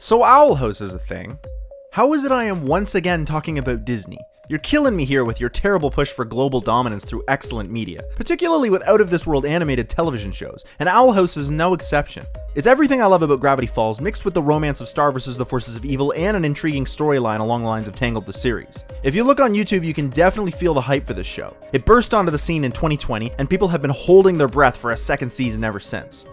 So Owl House is a thing. How is it I am once again talking about Disney? You're killing me here with your terrible push for global dominance through excellent media, particularly with out-of-this-world animated television shows, and Owl House is no exception. It's everything I love about Gravity Falls, mixed with the romance of Star vs. the Forces of Evil and an intriguing storyline along the lines of Tangled the series. If you look on YouTube, you can definitely feel the hype for this show. It burst onto the scene in 2020, and people have been holding their breath for a second season ever since.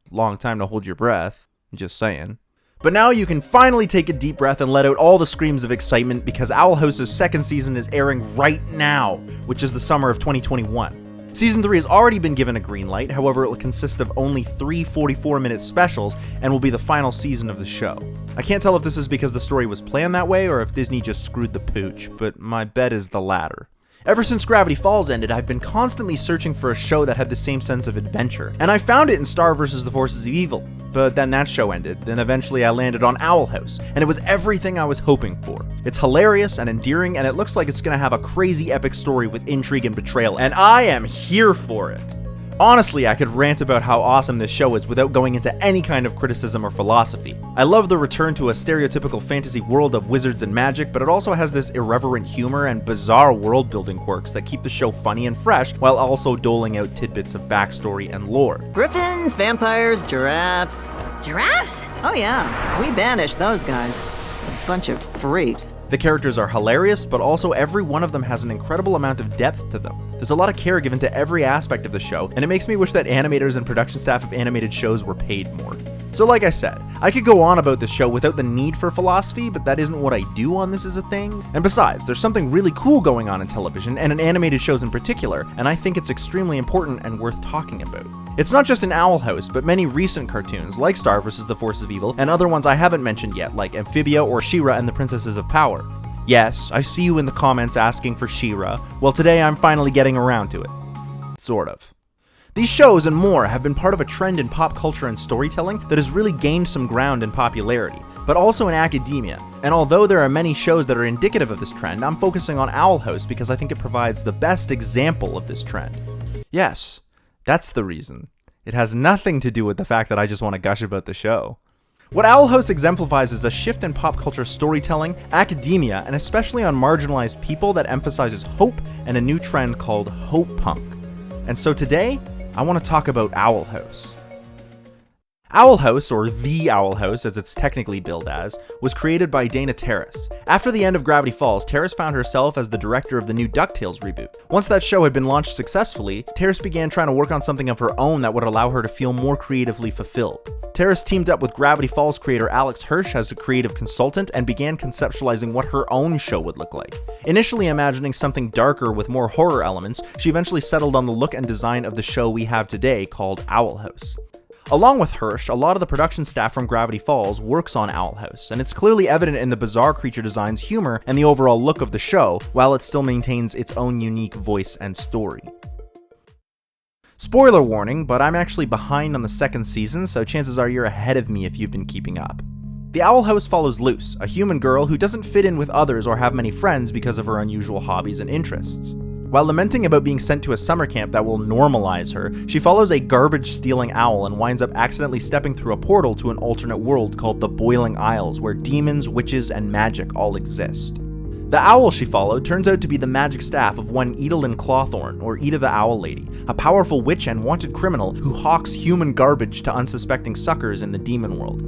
Long time to hold your breath, just saying. But now you can finally take a deep breath and let out all the screams of excitement because Owl House's second season is airing right now, which is the summer of 2021. Season 3 has already been given a green light, however it will consist of only 3 44-minute specials and will be the final season of the show. I can't tell if this is because the story was planned that way or if Disney just screwed the pooch, but my bet is the latter. Ever since Gravity Falls ended, I've been constantly searching for a show that had the same sense of adventure, and I found it in Star vs. the Forces of Evil. But then that show ended, then eventually I landed on Owl House, and it was everything I was hoping for. It's hilarious and endearing, and it looks like it's gonna have a crazy epic story with intrigue and betrayal, and I am here for it! Honestly, I could rant about how awesome this show is without going into any kind of criticism or philosophy. I love the return to a stereotypical fantasy world of wizards and magic, but it also has this irreverent humor and bizarre world-building quirks that keep the show funny and fresh, while also doling out tidbits of backstory and lore. Griffins, vampires, giraffes. Giraffes? Oh yeah, we banished those guys. A bunch of freaks. The characters are hilarious, but also every one of them has an incredible amount of depth to them. There's a lot of care given to every aspect of the show, and it makes me wish that animators and production staff of animated shows were paid more. So like I said, I could go on about this show without the need for philosophy, but that isn't what I do on This Is a Thing. And besides, there's something really cool going on in television, and in animated shows in particular, and I think it's extremely important and worth talking about. It's not just in Owl House, but many recent cartoons, like Star vs. the Forces of Evil, and other ones I haven't mentioned yet, like Amphibia or She-Ra and the Princesses of Power. Yes, I see you in the comments asking for She-Ra. Well, today I'm finally getting around to it. Sort of. These shows and more have been part of a trend in pop culture and storytelling that has really gained some ground in popularity, but also in academia. And although there are many shows that are indicative of this trend, I'm focusing on Owl House because I think it provides the best example of this trend. Yes, that's the reason. It has nothing to do with the fact that I just want to gush about the show. What Owl House exemplifies is a shift in pop culture storytelling, academia, and especially on marginalized people that emphasizes hope and a new trend called HopePunk. And so today, I want to talk about Owl House. Owl House, or The Owl House as it's technically billed as, was created by Dana Terrace. After the end of Gravity Falls, Terrace found herself as the director of the new DuckTales reboot. Once that show had been launched successfully, Terrace began trying to work on something of her own that would allow her to feel more creatively fulfilled. Terrace teamed up with Gravity Falls creator Alex Hirsch as a creative consultant and began conceptualizing what her own show would look like. Initially imagining something darker with more horror elements, she eventually settled on the look and design of the show we have today called Owl House. Along with Hirsch, a lot of the production staff from Gravity Falls works on Owl House, and it's clearly evident in the bizarre creature designs, humor, and the overall look of the show, while it still maintains its own unique voice and story. Spoiler warning, but I'm actually behind on the second season, so chances are you're ahead of me if you've been keeping up. The Owl House follows Luce, a human girl who doesn't fit in with others or have many friends because of her unusual hobbies and interests. While lamenting about being sent to a summer camp that will normalize her, she follows a garbage-stealing owl and winds up accidentally stepping through a portal to an alternate world called the Boiling Isles, where demons, witches, and magic all exist. The owl she followed turns out to be the magic staff of one Edalyn Clawthorne, or Eda the Owl Lady, a powerful witch and wanted criminal who hawks human garbage to unsuspecting suckers in the demon world.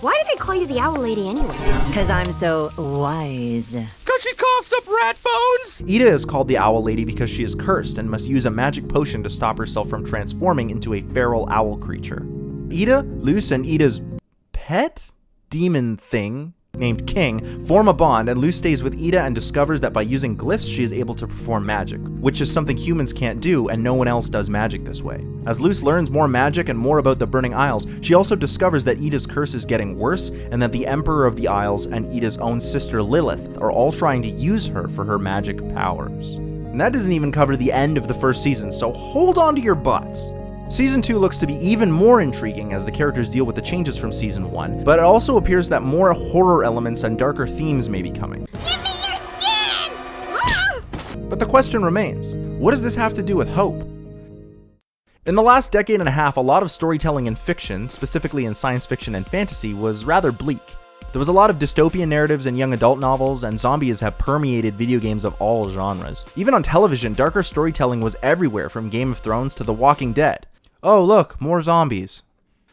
Why do they call you the Owl Lady anyway? Cause I'm so wise. Cause she coughs up rat bones! Eda is called the Owl Lady because she is cursed and must use a magic potion to stop herself from transforming into a feral owl creature. Eda, Luce, and Eda's pet demon thing named King form a bond, and Luce stays with Eda and discovers that by using glyphs she is able to perform magic, which is something humans can't do and no one else does magic this way. As Luce learns more magic and more about the Burning Isles, she also discovers that Eda's curse is getting worse and that the Emperor of the Isles and Eda's own sister Lilith are all trying to use her for her magic powers. And that doesn't even cover the end of the first season, so hold on to your butts. Season 2 looks to be even more intriguing as the characters deal with the changes from Season 1, but it also appears that more horror elements and darker themes may be coming. Give me your skin! Ah! But the question remains, what does this have to do with hope? In the last decade and a half, a lot of storytelling in fiction, specifically in science fiction and fantasy, was rather bleak. There was a lot of dystopian narratives in young adult novels, and zombies have permeated video games of all genres. Even on television, darker storytelling was everywhere, from Game of Thrones to The Walking Dead. Oh look, more zombies.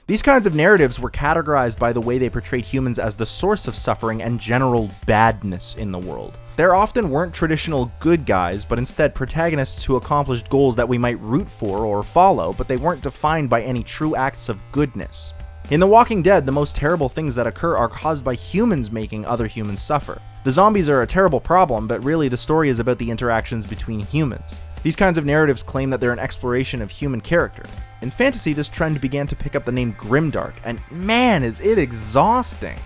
These kinds of narratives were categorized by the way they portrayed humans as the source of suffering and general badness in the world. There often weren't traditional good guys, but instead protagonists who accomplished goals that we might root for or follow, but they weren't defined by any true acts of goodness. In The Walking Dead, the most terrible things that occur are caused by humans making other humans suffer. The zombies are a terrible problem, but really the story is about the interactions between humans. These kinds of narratives claim that they're an exploration of human character. In fantasy, this trend began to pick up the name Grimdark, and man, is it exhausting!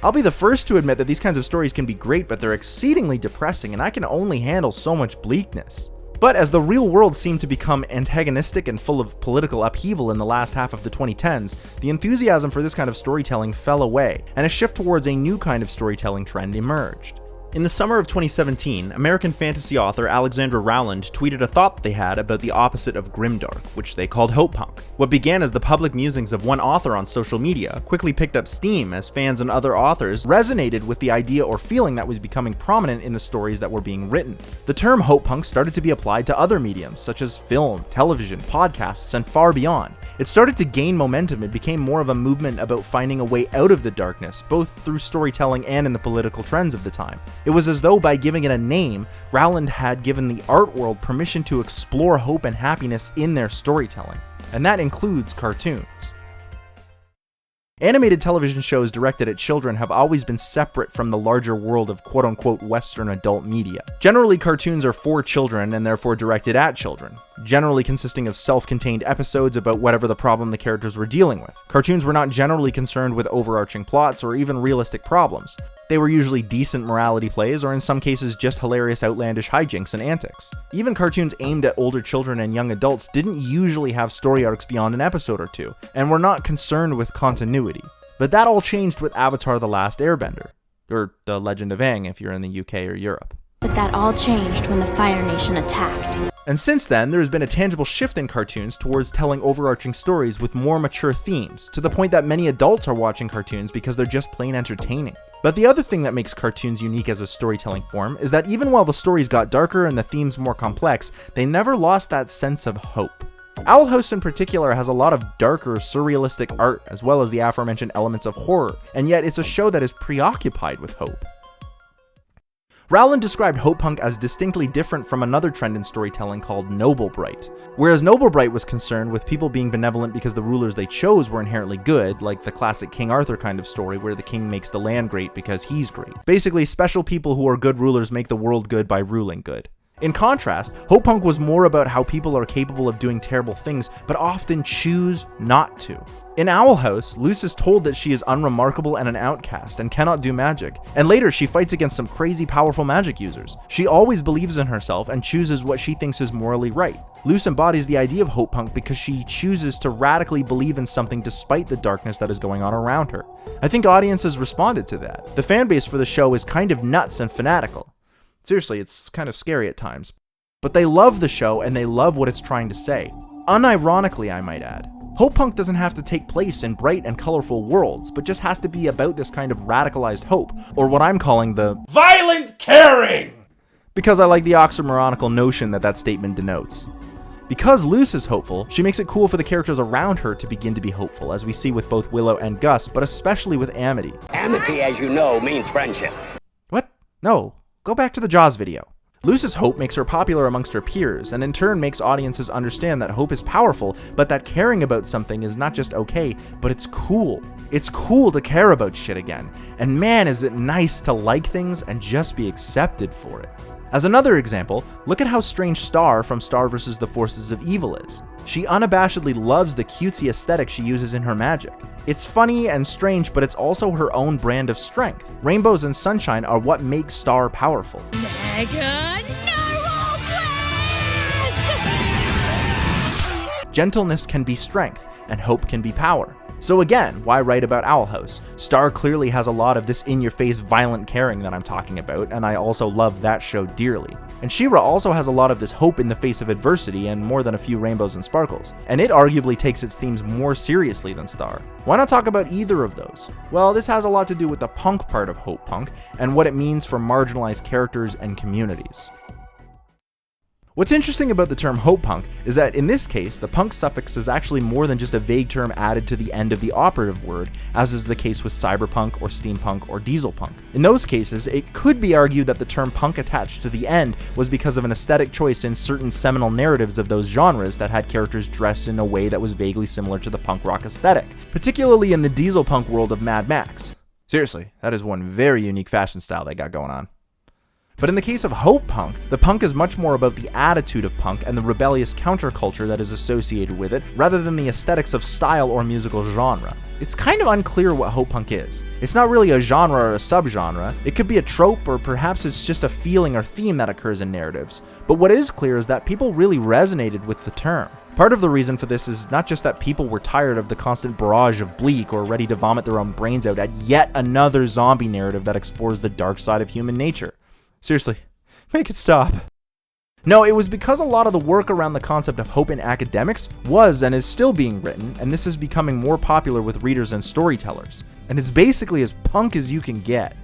I'll be the first to admit that these kinds of stories can be great, but they're exceedingly depressing, and I can only handle so much bleakness. But as the real world seemed to become antagonistic and full of political upheaval in the last half of the 2010s, the enthusiasm for this kind of storytelling fell away, and a shift towards a new kind of storytelling trend emerged. In the summer of 2017, American fantasy author Alexandra Rowland tweeted a thought they had about the opposite of Grimdark, which they called HopePunk. What began as the public musings of one author on social media quickly picked up steam as fans and other authors resonated with the idea or feeling that was becoming prominent in the stories that were being written. The term HopePunk started to be applied to other mediums, such as film, television, podcasts, and far beyond. It started to gain momentum and became more of a movement about finding a way out of the darkness, both through storytelling and in the political trends of the time. It was as though by giving it a name, Rowland had given the art world permission to explore hope and happiness in their storytelling, and that includes cartoons. Animated television shows directed at children have always been separate from the larger world of quote-unquote Western adult media. Generally, cartoons are for children and therefore directed at children, generally consisting of self-contained episodes about whatever the problem the characters were dealing with. Cartoons were not generally concerned with overarching plots or even realistic problems. They were usually decent morality plays, or in some cases just hilarious outlandish hijinks and antics. Even cartoons aimed at older children and young adults didn't usually have story arcs beyond an episode or two, and were not concerned with continuity. But that all changed with Avatar: The Last Airbender, or The Legend of Aang if you're in the UK or Europe. But that all changed when the Fire Nation attacked. And since then, there has been a tangible shift in cartoons towards telling overarching stories with more mature themes, to the point that many adults are watching cartoons because they're just plain entertaining. But the other thing that makes cartoons unique as a storytelling form is that even while the stories got darker and the themes more complex, they never lost that sense of hope. Owl House in particular has a lot of darker, surrealistic art, as well as the aforementioned elements of horror, and yet it's a show that is preoccupied with hope. Rowland described HopePunk as distinctly different from another trend in storytelling called Noble Bright. Whereas Noble Bright was concerned with people being benevolent because the rulers they chose were inherently good, like the classic King Arthur kind of story where the king makes the land great because he's great. Basically, special people who are good rulers make the world good by ruling good. In contrast, HopePunk was more about how people are capable of doing terrible things, but often choose not to. In Owl House, Luce is told that she is unremarkable and an outcast and cannot do magic, and later she fights against some crazy powerful magic users. She always believes in herself and chooses what she thinks is morally right. Luce embodies the idea of HopePunk because she chooses to radically believe in something despite the darkness that is going on around her. I think audiences responded to that. The fanbase for the show is kind of nuts and fanatical. Seriously, it's kind of scary at times. But they love the show and they love what it's trying to say. Unironically, I might add. HopePunk doesn't have to take place in bright and colorful worlds, but just has to be about this kind of radicalized hope, or what I'm calling the violent caring! Because I like the oxymoronical notion that statement denotes. Because Luce is hopeful, she makes it cool for the characters around her to begin to be hopeful, as we see with both Willow and Gus, but especially with Amity. Amity, as you know, means friendship. What? No. Go back to the Jaws video. Luce's hope makes her popular amongst her peers, and in turn makes audiences understand that hope is powerful, but that caring about something is not just okay, but it's cool. It's cool to care about shit again, and man is it nice to like things and just be accepted for it. As another example, look at how strange Star from Star vs. the Forces of Evil is. She unabashedly loves the cutesy aesthetic she uses in her magic. It's funny and strange, but it's also her own brand of strength. Rainbows and sunshine are what make Star powerful. Gentleness can be strength, and hope can be power. So again, why write about Owl House? Star clearly has a lot of this in-your-face violent caring that I'm talking about, and I also love that show dearly. And She-Ra also has a lot of this hope in the face of adversity and more than a few rainbows and sparkles, and it arguably takes its themes more seriously than Star. Why not talk about either of those? Well, this has a lot to do with the punk part of HopePunk and what it means for marginalized characters and communities. What's interesting about the term HopePunk is that in this case, the punk suffix is actually more than just a vague term added to the end of the operative word, as is the case with cyberpunk or steampunk or dieselpunk. In those cases, it could be argued that the term punk attached to the end was because of an aesthetic choice in certain seminal narratives of those genres that had characters dressed in a way that was vaguely similar to the punk rock aesthetic, particularly in the dieselpunk world of Mad Max. Seriously, that is one very unique fashion style they got going on. But in the case of HopePunk, the punk is much more about the attitude of punk and the rebellious counterculture that is associated with it, rather than the aesthetics of style or musical genre. It's kind of unclear what HopePunk is. It's not really a genre or a subgenre. It could be a trope, or perhaps it's just a feeling or theme that occurs in narratives. But what is clear is that people really resonated with the term. Part of the reason for this is not just that people were tired of the constant barrage of Bleak or ready to vomit their own brains out at yet another zombie narrative that explores the dark side of human nature. Seriously, make it stop. No, it was because a lot of the work around the concept of hope in academics was and is still being written, and this is becoming more popular with readers and storytellers. And it's basically as punk as you can get.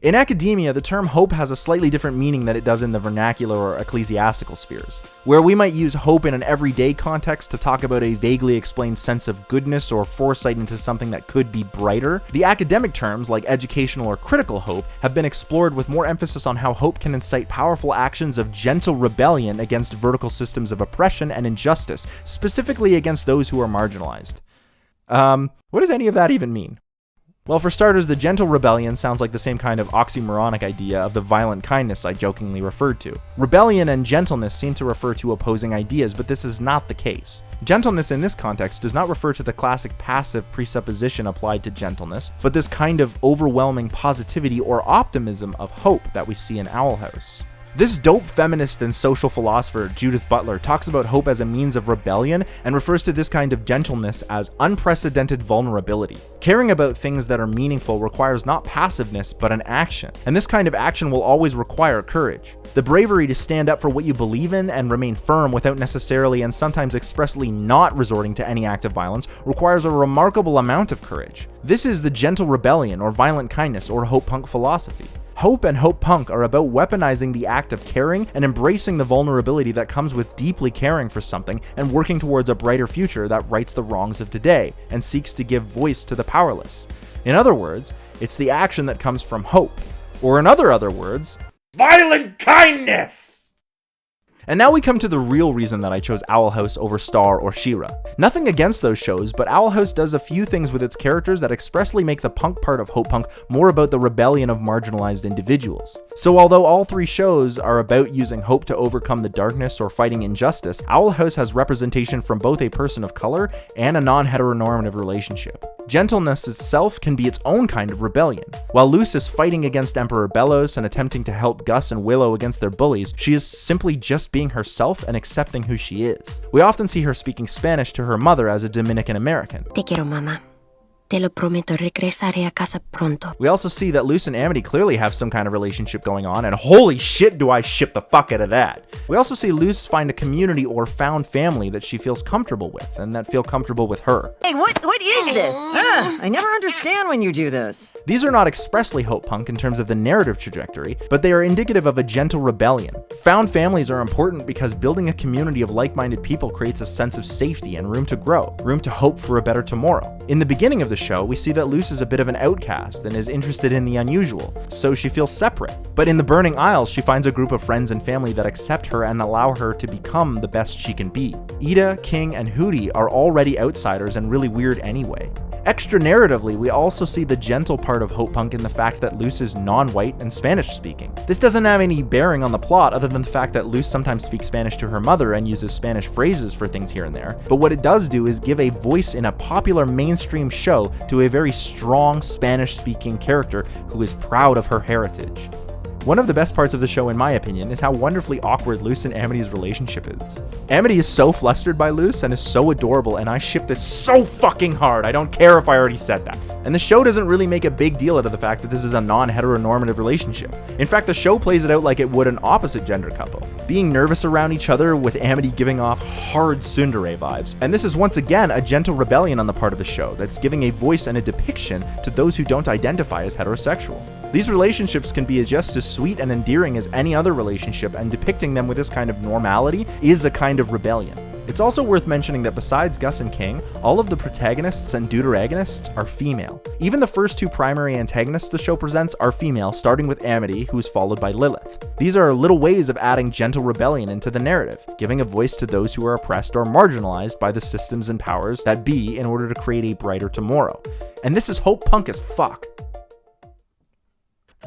In academia, the term hope has a slightly different meaning than it does in the vernacular or ecclesiastical spheres. Where we might use hope in an everyday context to talk about a vaguely explained sense of goodness or foresight into something that could be brighter, the academic terms like educational or critical hope have been explored with more emphasis on how hope can incite powerful actions of gentle rebellion against vertical systems of oppression and injustice, specifically against those who are marginalized. What does any of that even mean? Well, for starters, the gentle rebellion sounds like the same kind of oxymoronic idea of the violent kindness I jokingly referred to. Rebellion and gentleness seem to refer to opposing ideas, but this is not the case. Gentleness in this context does not refer to the classic passive presupposition applied to gentleness, but this kind of overwhelming positivity or optimism of hope that we see in Owl House. This dope feminist and social philosopher, Judith Butler, talks about hope as a means of rebellion and refers to this kind of gentleness as unprecedented vulnerability. Caring about things that are meaningful requires not passiveness, but an action, and this kind of action will always require courage. The bravery to stand up for what you believe in and remain firm without necessarily and sometimes expressly not resorting to any act of violence requires a remarkable amount of courage. This is the gentle rebellion or violent kindness or HopePunk philosophy. Hope and HopePunk are about weaponizing the act of caring and embracing the vulnerability that comes with deeply caring for something and working towards a brighter future that rights the wrongs of today and seeks to give voice to the powerless. In other words, it's the action that comes from hope. Or in other words, violent kindness! And now we come to the real reason that I chose Owl House over Star or She-Ra. Nothing against those shows, but Owl House does a few things with its characters that expressly make the punk part of HopePunk more about the rebellion of marginalized individuals. So although all three shows are about using hope to overcome the darkness or fighting injustice, Owl House has representation from both a person of color and a non-heteronormative relationship. Gentleness itself can be its own kind of rebellion. While Luce is fighting against Emperor Bellos and attempting to help Gus and Willow against their bullies, she is simply just being herself and accepting who she is. We often see her speaking Spanish to her mother as a Dominican American. Te quiero, mamá. Te lo prometo, regresaré a casa pronto. We also see that Luce and Amity clearly have some kind of relationship going on, and holy shit do I ship the fuck out of that. We also see Luce find a community or found family that she feels comfortable with, and that feel comfortable with her. Hey, what is this? I never understand when you do this. These are not expressly HopePunk in terms of the narrative trajectory, but they are indicative of a gentle rebellion. Found families are important because building a community of like-minded people creates a sense of safety and room to grow, room to hope for a better tomorrow. In the beginning of the show, we see that Luce is a bit of an outcast and is interested in the unusual, so she feels separate. But in the Burning Isles, she finds a group of friends and family that accept her and allow her to become the best she can be. Ida, King, and Hootie are already outsiders and really weird anyway. Extra narratively, we also see the gentle part of HopePunk in the fact that Luce is non-white and Spanish-speaking. This doesn't have any bearing on the plot other than the fact that Luce sometimes speaks Spanish to her mother and uses Spanish phrases for things here and there, but what it does do is give a voice in a popular mainstream show to a very strong Spanish-speaking character who is proud of her heritage. One of the best parts of the show, in my opinion, is how wonderfully awkward Luce and Amity's relationship is. Amity is so flustered by Luce and is so adorable, and I ship this so fucking hard, I don't care if I already said that. And the show doesn't really make a big deal out of the fact that this is a non-heteronormative relationship. In fact, the show plays it out like it would an opposite gender couple, being nervous around each other with Amity giving off hard tsundere vibes. And this is once again a gentle rebellion on the part of the show that's giving a voice and a depiction to those who don't identify as heterosexual. These relationships can be just as sweet and endearing as any other relationship, and depicting them with this kind of normality is a kind of rebellion. It's also worth mentioning that besides Gus and King, all of the protagonists and deuteragonists are female. Even the first two primary antagonists the show presents are female, starting with Amity, who is followed by Lilith. These are little ways of adding gentle rebellion into the narrative, giving a voice to those who are oppressed or marginalized by the systems and powers that be in order to create a brighter tomorrow. And this is HopePunk as fuck.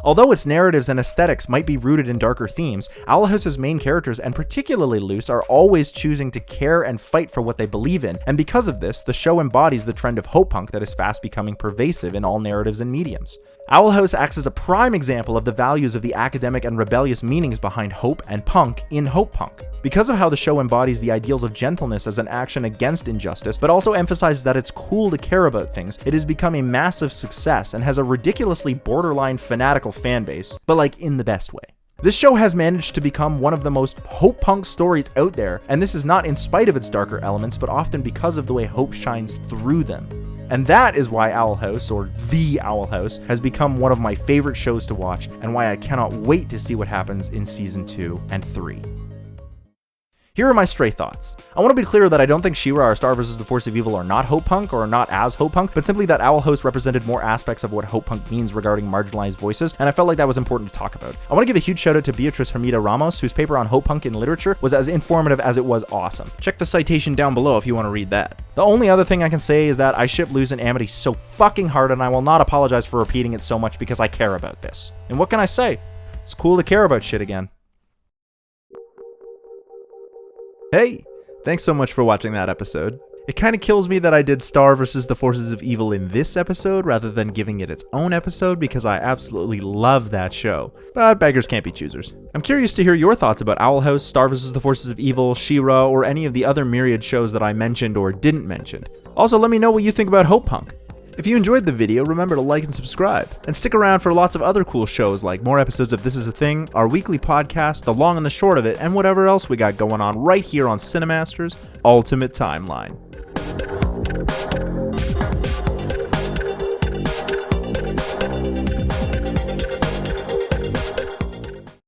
Although its narratives and aesthetics might be rooted in darker themes, Owl House's main characters, and particularly Luce, are always choosing to care and fight for what they believe in, and because of this, the show embodies the trend of HopePunk that is fast becoming pervasive in all narratives and mediums. Owl House acts as a prime example of the values of the academic and rebellious meanings behind hope and punk in HopePunk. Because of how the show embodies the ideals of gentleness as an action against injustice, but also emphasizes that it's cool to care about things, it has become a massive success and has a ridiculously borderline fanatical fanbase, but like in the best way. This show has managed to become one of the most HopePunk stories out there, and this is not in spite of its darker elements, but often because of the way hope shines through them. And that is why Owl House, or The Owl House, has become one of my favorite shows to watch, and why I cannot wait to see what happens in Season 2 and 3. Here are my stray thoughts. I want to be clear that I don't think She-Ra or Star vs. the Force of Evil are not HopePunk or are not as HopePunk, but simply that Owl House represented more aspects of what HopePunk means regarding marginalized voices, and I felt like that was important to talk about. I want to give a huge shout out to Beatriz Hermida Ramos, whose paper on HopePunk in literature was as informative as it was awesome. Check the citation down below if you want to read that. The only other thing I can say is that I ship Luce and Amity so fucking hard, and I will not apologize for repeating it so much because I care about this. And what can I say? It's cool to care about shit again. Hey, thanks so much for watching that episode. It kind of kills me that I did Star vs. the Forces of Evil in this episode rather than giving it its own episode because I absolutely love that show. But beggars can't be choosers. I'm curious to hear your thoughts about Owl House, Star vs. the Forces of Evil, She-Ra, or any of the other myriad shows that I mentioned or didn't mention. Also, let me know what you think about HopePunk. If you enjoyed the video, remember to like and subscribe, and stick around for lots of other cool shows like more episodes of This Is a Thing, our weekly podcast, the long and the short of it, and whatever else we got going on right here on Cinemasters Ultimate Timeline.